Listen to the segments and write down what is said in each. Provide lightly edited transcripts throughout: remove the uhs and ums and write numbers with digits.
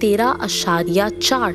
13.4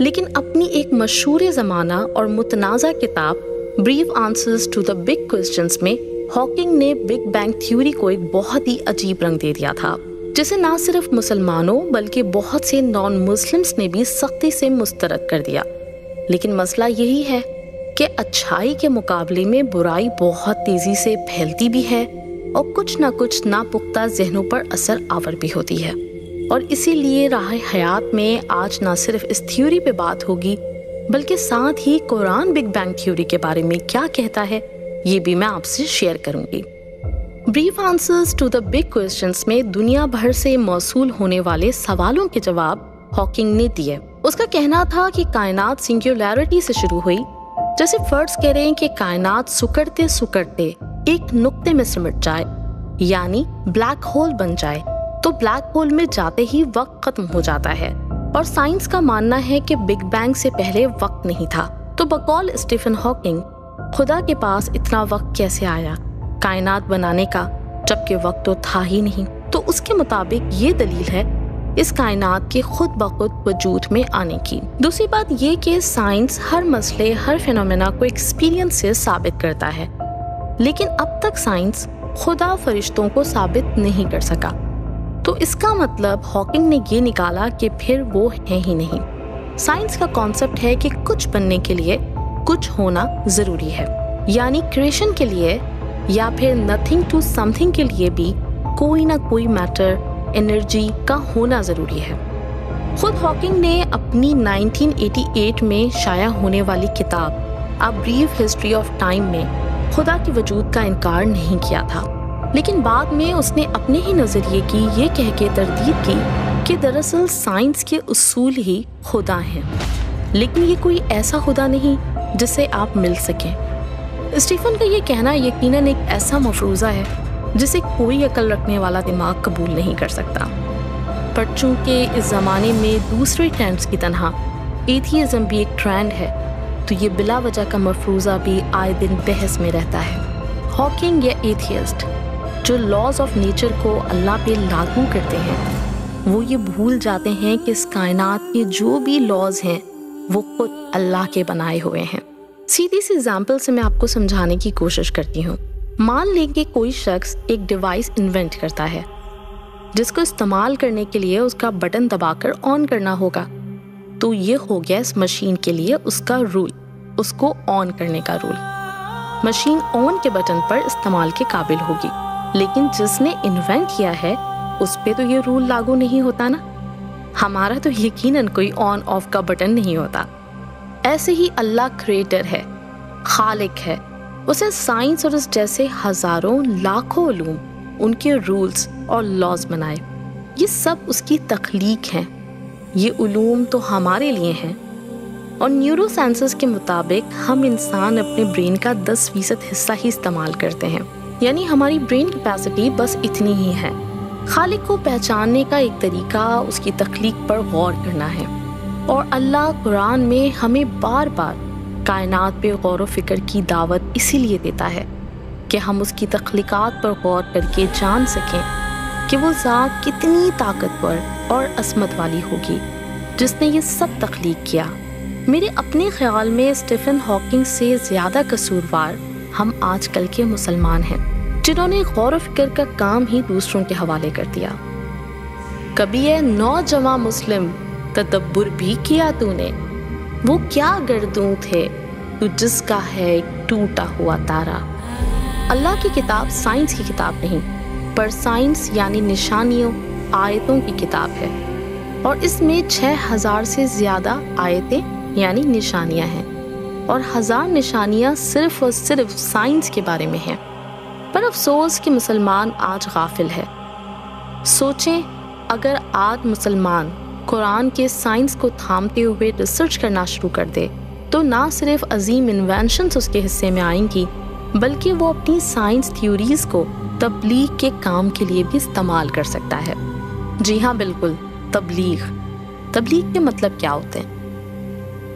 لیکن اپنی ایک مشہور زمانہ اور متنازع کتاب brief answers to the big questions میں ہاکنگ نے بگ بینگ تھیوری کو ایک بہت ہی عجیب رنگ دے دیا تھا، جسے نہ صرف مسلمانوں بلکہ بہت سے نان مسلمس نے بھی سختی سے مسترد کر دیا۔ لیکن مسئلہ یہی ہے کہ اچھائی کے مقابلے میں برائی بہت تیزی سے پھیلتی بھی ہے اور کچھ نہ ناپختہ ذہنوں پر اثر آور بھی ہوتی ہے، اور اسی لیے راہ حیات میں آج نہ صرف اس تھیوری پہ بات ہوگی بلکہ ساتھ ہی قرآن بگ بینگ تھیوری کے بارے میں کیا کہتا ہے یہ بھی میں آپ سے شیئر کروں گی۔ Brief answers to the big questions میں دنیا بھر سے موصول ہونے والے سوالوں کے جواب ہاکنگ نے دیے۔ اس کا کہنا تھا کہ کائنات سنگولیرٹی سے شروع ہوئی، جیسے فرض کریں کہ کائنات سکڑتے سکڑتے ایک نقطے میں سمٹ جائے، یعنی بلیک ہول بن جائے، تو بلیک ہول میں جاتے ہی وقت ختم ہو جاتا ہے، اور سائنس کا ماننا ہے کہ بگ بینگ سے پہلے وقت نہیں تھا۔ تو بقول اسٹیفن ہاکنگ، خدا کے پاس اتنا وقت کیسے آیا کائنات بنانے کا جبکہ وقت تو تھا ہی نہیں؟ تو اس کے مطابق یہ دلیل ہے اس کائنات کے خود بخود وجود میں آنے کی۔ دوسری بات یہ کہ سائنس ہر مسئلے، ہر فینومینا کو ایکسپیرینس سے ثابت کرتا ہے، لیکن اب تک سائنس خدا فرشتوں کو ثابت نہیں کر سکا۔ تو اس کا مطلب ہاکنگ نے یہ نکالا کہ پھر وہ ہے ہی نہیں۔ سائنس کا کانسیپٹ ہے کہ کچھ بننے کے لیے کچھ ہونا ضروری ہے، یعنی کریشن کے لیے یا پھر نتھنگ ٹو سم تھنگ کے لیے بھی کوئی نہ کوئی میٹر، انرجی کا ہونا ضروری ہے۔ خود ہاکنگ نے اپنی 1988 میں شائع ہونے والی کتاب a brief history of time میں خدا کے وجود کا انکار نہیں کیا تھا، لیکن بعد میں اس نے اپنے ہی نظریے کی یہ کہہ کے تردید کی کہ دراصل سائنس کے اصول ہی خدا ہیں، لیکن یہ کوئی ایسا خدا نہیں جس سے آپ مل سکیں۔ اسٹیفن کا یہ کہنا یقیناً ایک ایسا مفروضہ ہے جسے کوئی عقل رکھنے والا دماغ قبول نہیں کر سکتا، پر چونکہ اس زمانے میں دوسرے ٹرینڈز کی طرح ایتھیزم بھی ایک ٹرینڈ ہے، تو یہ بلا وجہ کا مفروضہ بھی آئے دن بحث میں رہتا ہے۔ ہاکنگ یا ایتھیسٹ جو لاز آف نیچر کو اللہ پہ لاگو کرتے ہیں، وہ یہ بھول جاتے ہیں کہ اس کائنات کے جو بھی لاز ہیں وہ خود اللہ کے بنائے ہوئے ہیں۔ سیدھی سی ایگزامپل سے میں آپ کو سمجھانے کی کوشش کرتی ہوں۔ مان لیں کہ کوئی شخص ایک ڈیوائس انوینٹ کرتا ہے جس کو استعمال کرنے کے لیے اس کا بٹن دبا کر آن کرنا ہوگا، تو یہ ہو گیا اس مشین کے لیے اس کا رول، اس کو آن کرنے کا رول۔ مشین آن کے بٹن پر استعمال کے قابل ہوگی، لیکن جس نے انوینٹ کیا ہے اس پہ تو یہ رول لاگو نہیں ہوتا نا۔ ہمارا تو یقیناً کوئی آن آف کا بٹن نہیں ہوتا۔ ایسے ہی اللہ کریٹر ہے، خالق ہے، اسے سائنس اور اس جیسے ہزاروں لاکھوں علوم، ان کے رولز اور لاز بنائے، یہ سب اس کی تخلیق ہیں۔ یہ علوم تو ہمارے لیے ہیں، اور نیورو سائنسز کے مطابق ہم انسان اپنے برین کا 10% حصہ ہی استعمال کرتے ہیں، یعنی ہماری برین کیپیسٹی بس اتنی ہی ہے۔ خالق کو پہچاننے کا ایک طریقہ اس کی تخلیق پر غور کرنا ہے، اور اللہ قرآن میں ہمیں بار بار کائنات پہ غور و فکر کی دعوت اسی لیے دیتا ہے کہ ہم اس کی تخلیقات پر غور کر کے جان سکیں کہ وہ ذات کتنی طاقتور اور عظمت والی ہوگی جس نے یہ سب تخلیق کیا۔ میرے اپنے خیال میں اسٹیفن ہاکنگ سے زیادہ قصوروار ہم آج کل کے مسلمان ہیں، جنہوں نے غور و فکر کا کام ہی دوسروں کے حوالے کر دیا۔ کبھی اے نوجوان مسلم تدبر بھی کیا تو نے، وہ کیا گردوں تھے تو جس کا ہے ایک ٹوٹا ہوا تارا۔ اللہ کی کتاب سائنس کی کتاب نہیں، پر سائنس یعنی نشانیوں، آیتوں کی کتاب ہے، اور اس میں 6000 سے زیادہ آیتیں یعنی نشانیاں ہیں، اور 1000 نشانیاں صرف اور صرف سائنس کے بارے میں ہیں۔ پر افسوس کہ مسلمان آج غافل ہے۔ سوچیں اگر آج مسلمان قرآن کے سائنس کو تھامتے ہوئے ریسرچ کرنا شروع کر دے تو نہ صرف عظیم انوینشنز اس کے حصے میں آئیں گی، بلکہ وہ اپنی سائنس تھیوریز کو تبلیغ کے کام کے لیے بھی استعمال کر سکتا ہے۔ جی ہاں، بالکل، تبلیغ کے مطلب کیا ہوتے ہیں؟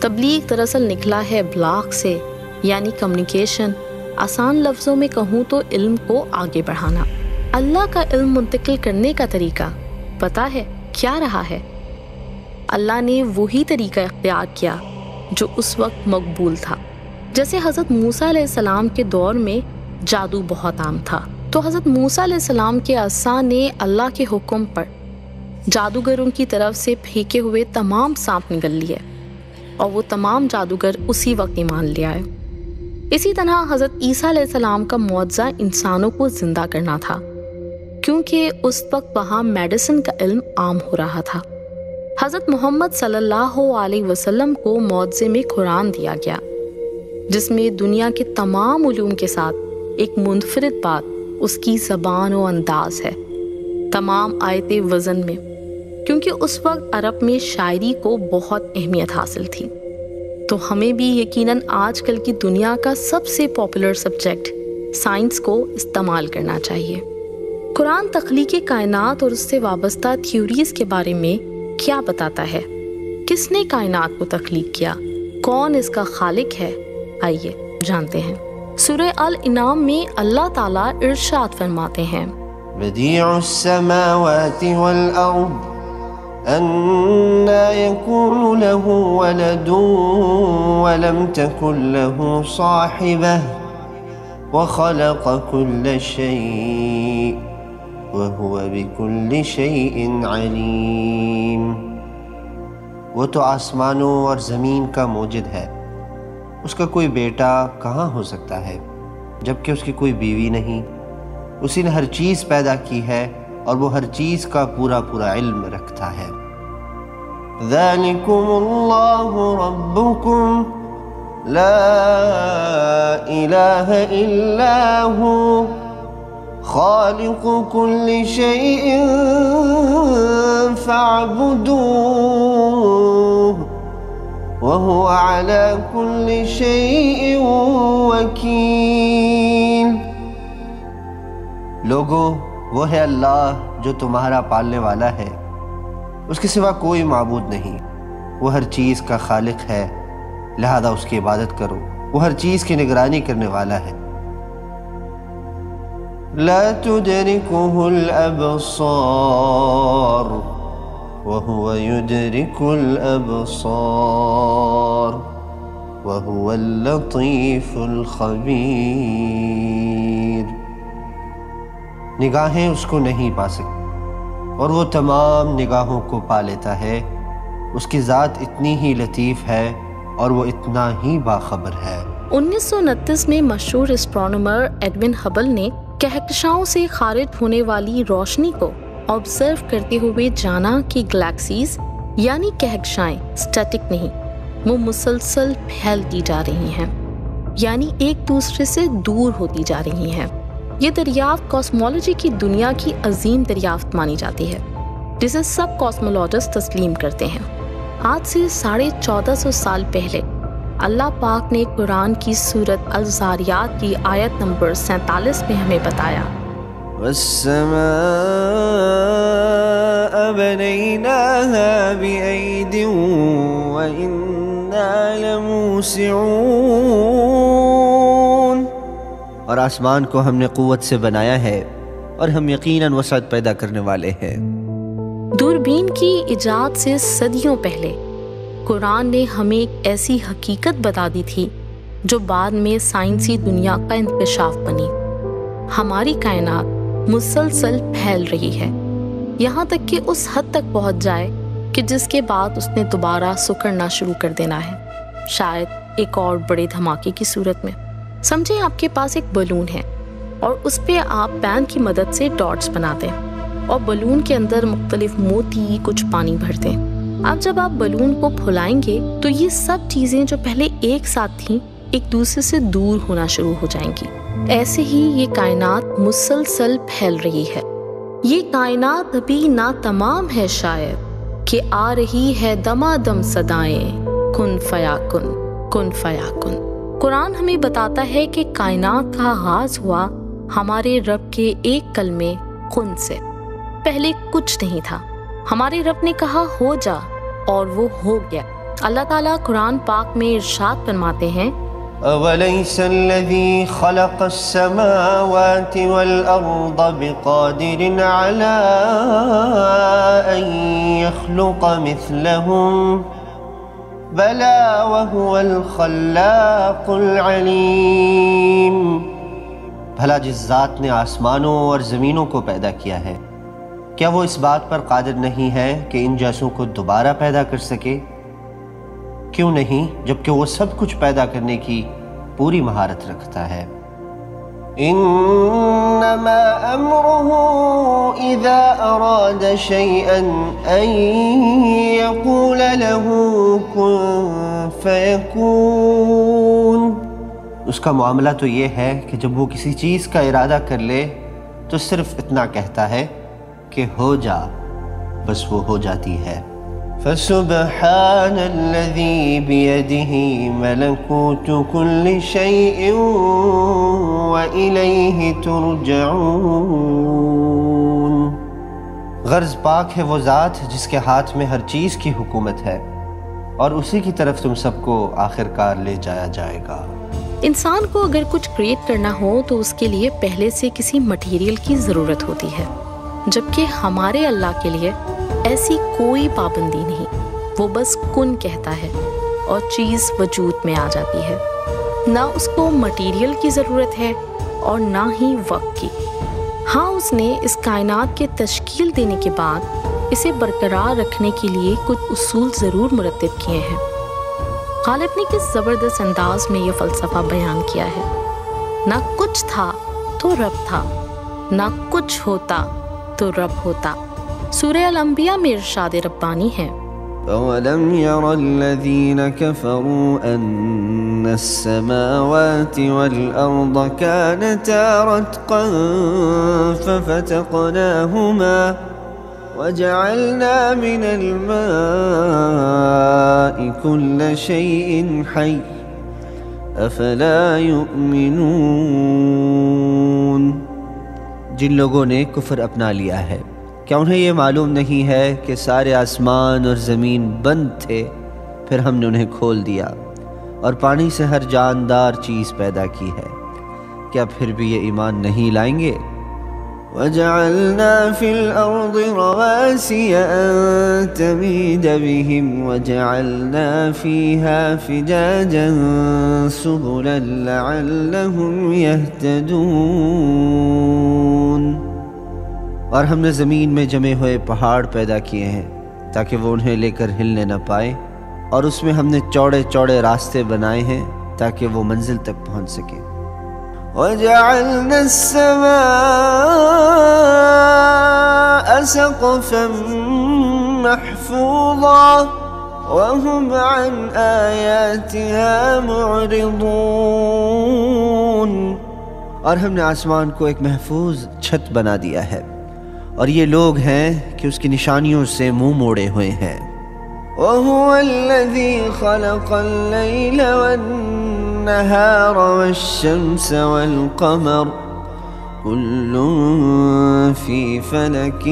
تبلیغ دراصل نکلا ہے بلاغ سے، یعنی کمیونیکیشن۔ آسان لفظوں میں کہوں تو علم کو آگے بڑھانا۔ اللہ کا علم منتقل کرنے کا طریقہ پتہ ہے کیا رہا ہے؟ اللہ نے وہی طریقہ اختیار کیا جو اس وقت مقبول تھا۔ جیسے حضرت موسیٰ علیہ السلام کے دور میں جادو بہت عام تھا، تو حضرت موسیٰ علیہ السلام کے عصا نے اللہ کے حکم پر جادوگروں کی طرف سے پھینکے ہوئے تمام سانپ نگل لیے، اور وہ تمام جادوگر اسی وقت ایمان لے آئے۔ اسی طرح حضرت عیسیٰ علیہ السلام کا معجزہ انسانوں کو زندہ کرنا تھا، کیونکہ اس وقت وہاں میڈیسن کا علم عام ہو رہا تھا۔ حضرت محمد صلی اللہ علیہ وسلم کو معجزے میں قرآن دیا گیا، جس میں دنیا کے تمام علوم کے ساتھ ایک منفرد بات اس کی زبان و انداز ہے۔ تمام آیتیں وزن میں، کیونکہ اس وقت عرب میں شاعری کو بہت اہمیت حاصل تھی۔ تو ہمیں بھی یقیناً آج کل کی دنیا کا سب سے پاپولر سبجیکٹ سائنس کو استعمال کرنا چاہیے۔ قرآن تخلیق کائنات اور اس سے وابستہ تھیوریز کے بارے میں کیا بتاتا ہے؟ کس نے کائنات کو تخلیق کیا؟ کون اس کا خالق ہے؟ آئیے جانتے ہیں۔ سورہ الانعام میں اللہ تعالیٰ ارشاد فرماتے ہیں، بدیع السماوات والارض أَنَّىٰ يَكُونُ لَهُ وَلَدٌ وَلَمْ تَكُن لَهُ صَاحِبَةٌ وَخَلَقَ كُلَّ شَيْءٍ وَهُوَ بِكُلِّ شَيْءٍ عَلِيمٌ۔ وہ تو آسمانوں اور زمین کا موجد ہے، اس کا کوئی بیٹا کہاں ہو سکتا ہے، جبکہ اس کی کوئی بیوی نہیں۔ اسی نے ہر چیز پیدا کی ہے اور وہ ہر چیز کا پورا علم رکھتا ہے۔ ذَلِكُمُ اللَّهُ رَبُّكُمْ لَا إِلَٰهَ إِلَّا هُوَ خَالِقُ كُلِّ شَيْءٍ فَاعْبُدُوهُ وَهُوَ عَلَىٰ كُلِّ شَيْءٍ وَكِيلٌ۔ لوگو، وہ ہے اللہ جو تمہارا پالنے والا ہے، اس کے سوا کوئی معبود نہیں۔ وہ ہر چیز کا خالق ہے، لہذا اس کی عبادت کرو، وہ ہر چیز کی نگرانی کرنے والا ہے۔ لا تدرکہ الابصار وهو يدرك الابصار وهو اللطیف الخبیر۔ نگاہیں اس کو نہیں پا سکتی اور وہ تمام نگاہوں کو پا لیتا ہے۔ اس کی ذات اتنی ہی لطیف ہے اور وہ اتنا ہی باخبر ہے۔ 1929 میں مشہور اسٹرانومر ایڈون ہبل نے کہکشاؤں سے خارج ہونے والی روشنی کو آبزرو کرتے ہوئے جانا کہ گلیکسیز یعنی کہکشائیں سٹیٹک نہیں، وہ مسلسل پھیلتی جا رہی ہیں، یعنی ایک دوسرے سے دور ہوتی جا رہی ہیں۔ یہ دریافت کاسمولوجی کی دنیا کی عظیم دریافت مانی جاتی ہے، جسے سب کاسمولوجسٹ تسلیم کرتے ہیں۔ آج سے 1450 سال پہلے اللہ پاک نے قرآن کی سورت الزاریات کی آیت نمبر 47 میں ہمیں بتایا، وَالسَّمَاءَ بَنَيْنَاهَا بِأَيْدٍ وَإِنَّا لَمُوسِعُونَ۔ اور آسمان کو ہم نے قوت سے بنایا ہے اور ہم یقیناً وسعت پیدا کرنے والے ہیں۔ دوربین کی ایجاد سے صدیوں پہلے قرآن نے ہمیں ایک ایسی حقیقت بتا دی تھی جو بعد میں سائنسی دنیا کا انکشاف بنی۔ ہماری کائنات مسلسل پھیل رہی ہے، یہاں تک کہ اس حد تک پہنچ جائے کہ جس کے بعد اس نے دوبارہ سکڑنا شروع کر دینا ہے، شاید ایک اور بڑے دھماکے کی صورت میں۔ سمجھیں آپ کے پاس ایک بلون ہے اور اس پہ آپ پین کی مدد سے ڈاٹس بناتے ہیں اور بلون کے اندر مختلف موتی کچھ پانی بھرتے ہیں۔ اب جب آپ بلون کو پھلائیں گے تو یہ سب چیزیں جو پہلے ایک ساتھ تھیں ایک دوسرے سے دور ہونا شروع ہو جائیں گی۔ ایسے ہی یہ کائنات مسلسل پھیل رہی ہے۔ یہ کائنات ابھی نہ تمام ہے شاید کہ آ رہی ہے دمادم صدائیں کن فیاکن کن فیاکن۔ قرآن ہمیں بتاتا ہے کہ کائنات کا آغاز ہوا ہمارے رب کے ایک کلمے کن سے۔ پہلے کچھ نہیں تھا، ہمارے رب نے کہا ہو جا اور وہ ہو گیا۔ اللہ تعالیٰ قرآن پاک میں ارشاد فرماتے ہیں، أوليس الذي خلق السماوات والأرض بقادر على أن يخلق مثلهم بلى وهو الخلاق العليم۔ بھلا جس ذات نے آسمانوں اور زمینوں کو پیدا کیا ہے، کیا وہ اس بات پر قادر نہیں ہے کہ ان جیسوں کو دوبارہ پیدا کر سکے؟ کیوں نہیں، جبکہ وہ سب کچھ پیدا کرنے کی پوری مہارت رکھتا ہے۔ انما امره اذا اراد شيئا ان يقول له كن فيكون۔ اس کا معاملہ تو یہ ہے کہ جب وہ کسی چیز کا ارادہ کر لے تو صرف اتنا کہتا ہے کہ ہو جا، بس وہ ہو جاتی ہے۔ فسبحان الذي بيده ملكوت كل شيء وإليه ترجعون۔ غرض پاک ہے وہ ذات جس کے ہاتھ میں ہر چیز کی حکومت ہے، اور اسی کی طرف تم سب کو آخر کار لے جایا جائے گا۔ انسان کو اگر کچھ کریٹ کرنا ہو تو اس کے لیے پہلے سے کسی مٹیریل کی ضرورت ہوتی ہے، جبکہ ہمارے اللہ کے لیے ایسی کوئی پابندی نہیں، وہ بس کن کہتا ہے اور چیز وجود میں آ جاتی ہے۔ نہ اس کو مٹیریل کی ضرورت ہے اور نہ ہی وقت کی۔ ہاں، اس نے اس کائنات کے تشکیل دینے کے بعد اسے برقرار رکھنے کے لیے کچھ اصول ضرور مرتب کیے ہیں۔ غالب نے کس زبردست انداز میں یہ فلسفہ بیان کیا ہے۔ نہ کچھ تھا تو رب تھا، نہ کچھ ہوتا تو رب ہوتا۔ سورہ الانبیاء میں ارشاد ربانی ہے، أَوَلَمْ يَرَ الَّذِينَ كَفَرُوا أَنَّ السَّمَاوَاتِ وَالْأَرْضَ كَانَتَا رَتْقًا فَفَتَقْنَاهُمَا وَجَعَلْنَا مِنَ الْمَاءِ كُلَّ شَيْءٍ حَيٍّ أَفَلَا يُؤْمِنُونَ۔ جن لوگوں نے کفر اپنا لیا ہے، کیا انہیں یہ معلوم نہیں ہے کہ سارے آسمان اور زمین بند تھے، پھر ہم نے انہیں کھول دیا، اور پانی سے ہر جاندار چیز پیدا کی ہے، کیا پھر بھی یہ ایمان نہیں لائیں گے؟ وَجَعَلْنَا فِي الْأَرْضِ رَوَاسِيَ أَن تَمِيدَ بِهِمْ وَجَعَلْنَا فِيهَا فِجَاجًا سُبُلًا لَعَلَّهُمْ يَهْتَدُونَ۔ اور ہم نے زمین میں جمے ہوئے پہاڑ پیدا کیے ہیں تاکہ وہ انہیں لے کر ہلنے نہ پائے، اور اس میں ہم نے چوڑے چوڑے راستے بنائے ہیں تاکہ وہ منزل تک پہنچ سکیں۔ وَجَعَلْنَا السَّمَاءَ سَقْفًا مَحْفُوظًا وَهُمْ عَنْ آيَاتِهَا مُعْرِضُونَ۔ اور ہم نے آسمان کو ایک محفوظ چھت بنا دیا ہے، اور یہ لوگ ہیں کہ اس کی نشانیوں سے منہ موڑے ہوئے ہیں۔ وَهُوَ الَّذِي خَلَقَ اللَّيْلَ وَالنَّهَارَ وَالشَّمْسَ وَالْقَمَرَ كُلٌّ فِي فَلَكٍ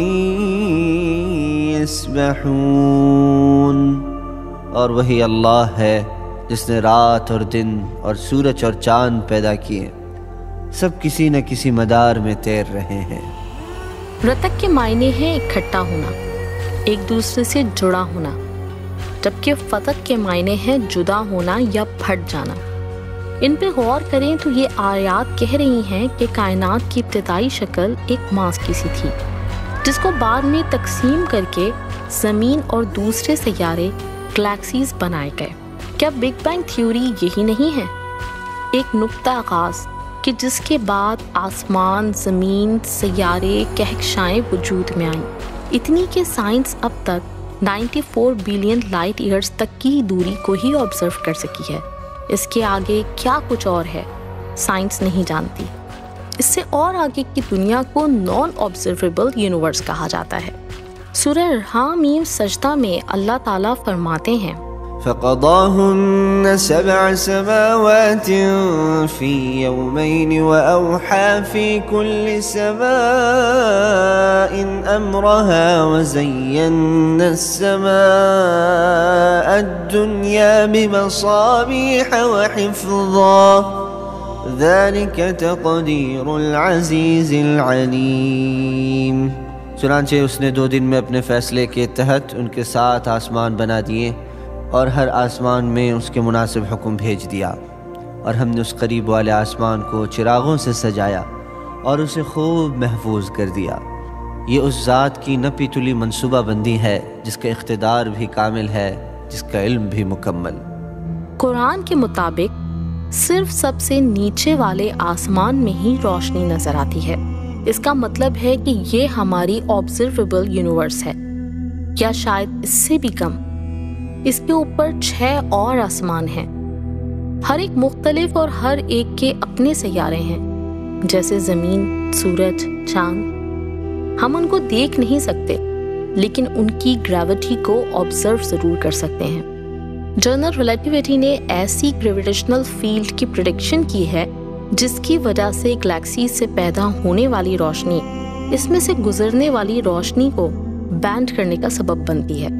يَسْبَحُونَ۔ اور وہی اللہ ہے جس نے رات اور دن اور سورج اور چاند پیدا کیے، سب کسی نہ کسی مدار میں تیر رہے ہیں۔ رتق کے معنی ہیں اکٹھا ہونا، ایک دوسرے سے جڑا ہونا، جبکہ فتق کے معنی ہیں جدا ہونا یا پھٹ جانا۔ ان پہ غور کریں تو یہ آیات کہہ رہی ہیں کہ کائنات کی ابتدائی شکل ایک ماس کی سی تھی، جس کو بعد میں تقسیم کر کے زمین اور دوسرے سیارے گلیکسیز بنائے گئے۔ کیا بگ بینگ تھیوری یہی نہیں ہے؟ ایک نقطہ آغاز کہ جس کے بعد آسمان، زمین، سیارے، کہکشائیں وجود میں آئیں، اتنی کہ سائنس اب تک 94 بلین لائٹ ایئرز تک کی دوری کو ہی آبزرو کر سکی ہے۔ اس کے آگے کیا کچھ اور ہے، سائنس نہیں جانتی۔ اس سے اور آگے کی دنیا کو نان آبزرویبل یونیورس کہا جاتا ہے۔ سورہ حامیم سجدہ میں اللہ تعالیٰ فرماتے ہیں، فقضاهن 7 سماوات في يومين وأوحى في كل سماء أمرها وزينا السماء الدنيا بمصابيح وحفظا ذلك تقدير العزيز العليم۔ چنانچہ اس نے 2 دن میں اپنے فیصلے کے تحت ان کے 7 آسمان بنا دیے اور ہر آسمان میں اس کے مناسب حکم بھیج دیا، اور ہم نے اس قریب والے آسمان کو چراغوں سے سجایا اور اسے خوب محفوظ کر دیا۔ یہ اس ذات کی نپی تلی منصوبہ بندی ہے جس کا اقتدار بھی کامل ہے، جس کا علم بھی مکمل۔ قرآن کے مطابق صرف سب سے نیچے والے آسمان میں ہی روشنی نظر آتی ہے۔ اس کا مطلب ہے کہ یہ ہماری آبزرویبل یونیورس ہے، یا شاید اس سے بھی کم۔ اس کے اوپر 6 اور آسمان ہیں، ہر ایک مختلف اور ہر ایک کے اپنے سیارے ہیں، جیسے زمین، سورج، چاند۔ ہم ان کو دیکھ نہیں سکتے، لیکن ان کی گریوٹی کو آبزرو ضرور کر سکتے ہیں۔ جنرل ریلیٹیوٹی نے ایسی گریویٹیشنل فیلڈ کی پریڈکشن کی ہے جس کی وجہ سے گلیکسی سے پیدا ہونے والی روشنی اس میں سے گزرنے والی روشنی کو بینڈ کرنے کا سبب بنتی ہے۔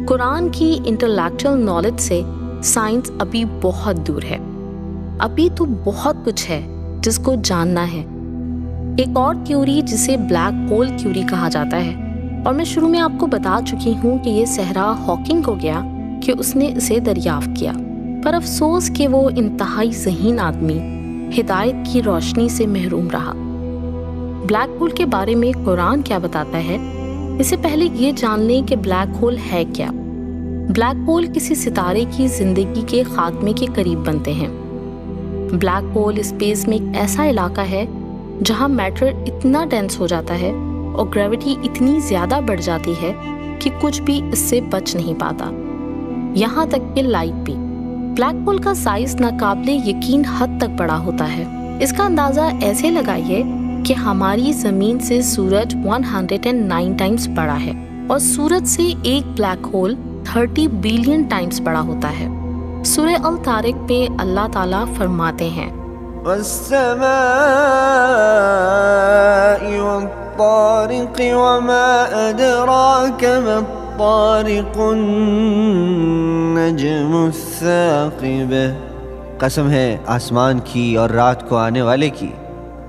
قرآن کی انٹلیکچوئل نالج سے سائنس ابھی بہت دور ہے، ابھی تو بہت کچھ ہے جس کو جاننا ہے۔ ایک اور تھیوری جسے بلیک ہول تھیوری کہا جاتا ہے، اور میں شروع میں آپ کو بتا چکی ہوں کہ یہ صحرا ہاکنگ کو گیا کہ اس نے اسے دریافت کیا، پر افسوس کہ وہ انتہائی ذہین آدمی ہدایت کی روشنی سے محروم رہا۔ بلیک ہول کے بارے میں قرآن کیا بتاتا ہے؟ اس سے پہلے یہ جان لیں کہ بلیک ہول ہے کیا۔ بلیک ہول کسی ستارے کی زندگی کے خاتمے کے قریب بنتے ہیں۔ بلیک ہول اسپیس میں ایک ایسا علاقہ ہے جہاں میٹر اتنا ڈینس ہو جاتا ہے اور گریوٹی اتنی زیادہ بڑھ جاتی ہے کہ کچھ بھی اس سے بچ نہیں پاتا، یہاں تک کہ لائٹ بھی۔ بلیک ہول کا سائز ناقابل یقین حد تک بڑا ہوتا ہے۔ اس کا اندازہ ایسے لگائیے کہ ہماری زمین سے سورج 109 ٹائمز بڑا ہے، اور سورج سے ایک بلیک ہول 30 بلین ٹائمز بڑا ہوتا ہے۔ سورہ الطارق میں اللہ تعالیٰ فرماتے ہیں والسماء والطارق وما أدراك ما الطارق النجم الثاقب۔ قسم ہے آسمان کی اور رات کو آنے والے کی،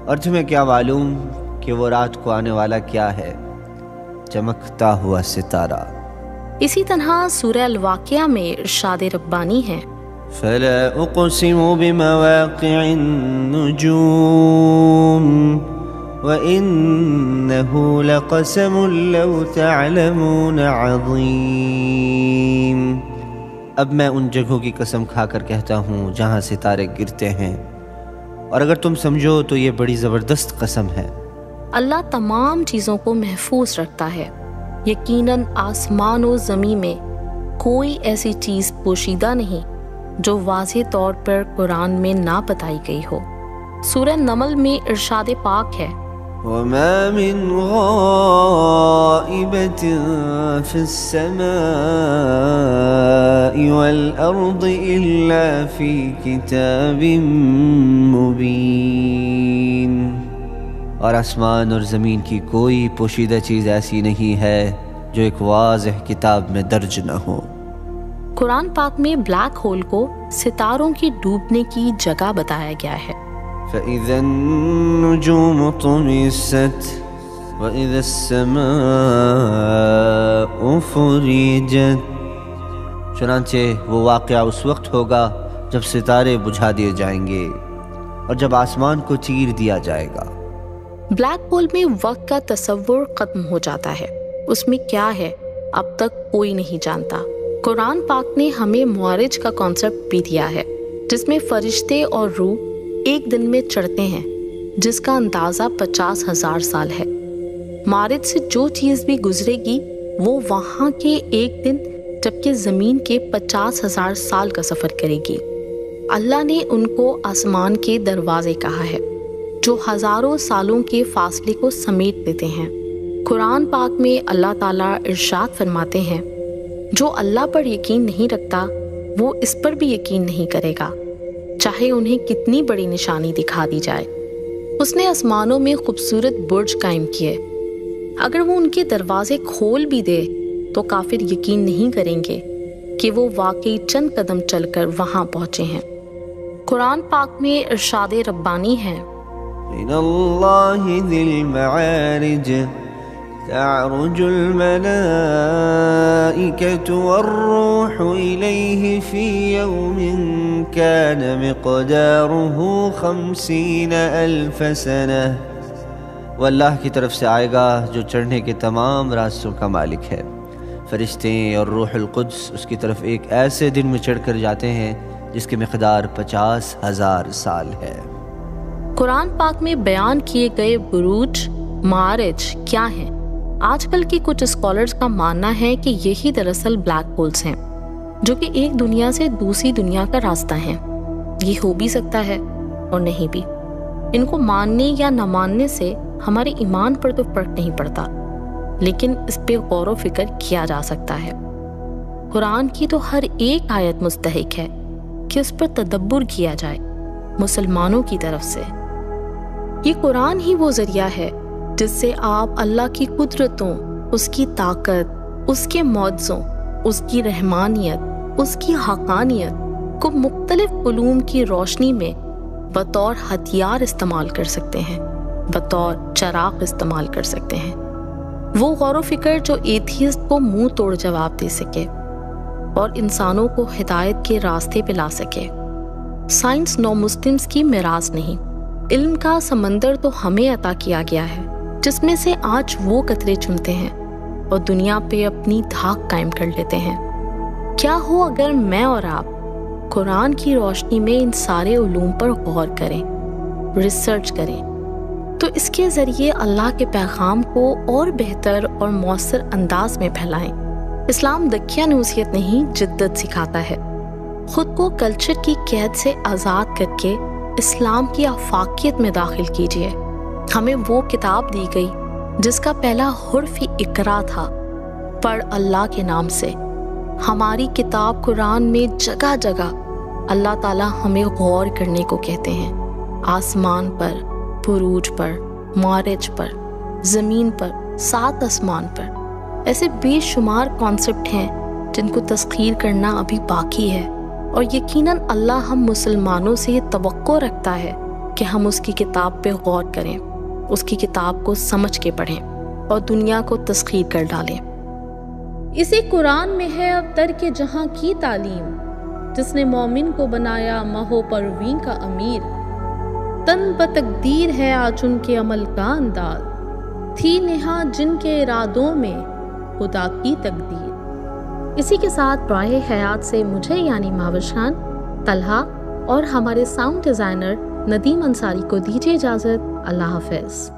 اور تمہیں کیا معلوم کہ وہ رات کو آنے والا کیا ہے؟ چمکتا ہوا ستارہ۔ اسی طرح سورہ الواقعہ میں ارشاد ربانی ہے فلا اقسم بمواقع النجوم وإنه لقسم لو تعلمون عظیم۔ اب میں ان جگہوں کی قسم کھا کر کہتا ہوں جہاں ستارے گرتے ہیں، اور اگر تم سمجھو تو یہ بڑی زبردست قسم ہے۔ اللہ تمام چیزوں کو محفوظ رکھتا ہے، یقیناً آسمان و زمین میں کوئی ایسی چیز پوشیدہ نہیں جو واضح طور پر قرآن میں نہ بتائی گئی ہو۔ سورہ نمل میں ارشاد پاک ہے وما من غائبة في السماء والأرض إلا في كتاب مبين۔ اور آسمان اور زمین کی کوئی پوشیدہ چیز ایسی نہیں ہے جو ایک واضح کتاب میں درج نہ ہو۔ قرآن پاک میں بلیک ہول کو ستاروں کی ڈوبنے کی جگہ بتایا گیا ہے۔ فَإِذَا النُّجُومُ طُمِسَتْ وَإِذَا السَّمَاءُ فُرِجَتْ۔ چنانچہ وہ واقعہ اس وقت ہوگا جب ستارے بجھا دیے جائیں گے اور جب آسمان کو چیر دیا جائے گا۔ بلیک ہول میں وقت کا تصور ختم ہو جاتا ہے، اس میں کیا ہے اب تک کوئی نہیں جانتا۔ قرآن پاک نے ہمیں معارج کا کانسیپٹ بھی دیا ہے، جس میں فرشتے اور روح ایک دن میں چڑھتے ہیں، جس کا اندازہ 50,000 سال ہے۔ معارج سے جو چیز بھی گزرے گی وہ وہاں کے ایک دن، جبکہ زمین کے 50,000 سال کا سفر کرے گی۔ اللہ نے ان کو آسمان کے دروازے کہا ہے، جو ہزاروں سالوں کے فاصلے کو سمیٹ دیتے ہیں۔ قرآن پاک میں اللہ تعالیٰ ارشاد فرماتے ہیں جو اللہ پر یقین نہیں رکھتا وہ اس پر بھی یقین نہیں کرے گا، چاہے انہیں کتنی بڑی نشانی دکھا دی جائے۔ اس نے آسمانوں میں خوبصورت برج قائم کیے، اگر وہ ان کے دروازے کھول بھی دے تو کافر یقین نہیں کریں گے کہ وہ واقعی چند قدم چل کر وہاں پہنچے ہیں۔ قرآن پاک میں ارشاد ربانی ہے، من اللہ ذی المعارج تعرج الملائکة والروح الیہ فی یوم کان مقدارہ 50,000 سنہ۔ وہ اللہ کی طرف سے آئے گا جو چڑھنے کے تمام راستوں کا مالک ہے، فرشتے اور روح القدس اس کی طرف ایک ایسے دن میں چڑھ کر جاتے ہیں جس کی مقدار 50,000 سال ہے۔ قرآن پاک میں بیان کیے گئے بروج معارج کیا ہیں؟ آج کل کی کچھ اسکالرز کا ماننا ہے کہ یہی دراصل بلیک ہولز ہیں جو کہ ایک دنیا سے دوسری دنیا کا راستہ ہیں۔ یہ ہو بھی سکتا ہے اور نہیں بھی۔ ان کو ماننے یا نہ ماننے سے ہمارے ایمان پر تو فرق نہیں پڑتا، لیکن اس پہ غور و فکر کیا جا سکتا ہے۔ قرآن کی تو ہر ایک آیت مستحق ہے کہ اس پر تدبر کیا جائے مسلمانوں کی طرف سے۔ یہ قرآن ہی وہ ذریعہ ہے جس سے آپ اللہ کی قدرتوں، اس کی طاقت، اس کے معجزوں، اس کی رحمانیت، اس کی حقانیت کو مختلف علوم کی روشنی میں بطور ہتھیار استعمال کر سکتے ہیں، بطور چراغ استعمال کر سکتے ہیں۔ وہ غور و فکر جو ایتھیسٹ کو منہ توڑ جواب دے سکے اور انسانوں کو ہدایت کے راستے پہ لا سکے۔ سائنس نو مسلمز کی میراث نہیں، علم کا سمندر تو ہمیں عطا کیا گیا ہے جس میں سے آج وہ قطرے چنتے ہیں اور دنیا پہ اپنی دھاک قائم کر لیتے ہیں۔ کیا ہو اگر میں اور آپ قرآن کی روشنی میں ان سارے علوم پر غور کریں، ریسرچ کریں، تو اس کے ذریعے اللہ کے پیغام کو اور بہتر اور مؤثر انداز میں پھیلائیں۔ اسلام دکیا نوسیت نہیں، جدت سکھاتا ہے۔ خود کو کلچر کی قید سے آزاد کر کے اسلام کی آفاقیت میں داخل کیجیے۔ ہمیں وہ کتاب دی گئی جس کا پہلا حرف ہی اقرا تھا، پڑھ اللہ کے نام سے۔ ہماری کتاب قرآن میں جگہ جگہ اللہ تعالیٰ ہمیں غور کرنے کو کہتے ہیں، آسمان پر، بروج پر، معارج پر، زمین پر، 7 آسمان پر۔ ایسے بے شمار کانسیپٹ ہیں جن کو تسخیر کرنا ابھی باقی ہے، اور یقیناً اللہ ہم مسلمانوں سے یہ توقع رکھتا ہے کہ ہم اس کی کتاب پہ غور کریں، اس کی کتاب کو سمجھ کے پڑھیں اور دنیا کو تسخیر کر ڈالیں۔ اسی قرآن میں ہے ابتر کے جہاں کی تعلیم، جس نے مومن کو بنایا ماہو پروین کا امیر۔ تن بتقدیر ہے آج ان کے عمل کا انداز، تھی نہا جن کے ارادوں میں خدا کی تقدیر۔ اسی کے ساتھ رائے حیات سے مجھے یعنی ماوش خان، طلحہ اور ہمارے ساؤنڈ ڈیزائنر ندیم انصاری کو دیجیے اجازت۔ اللہ حافظ۔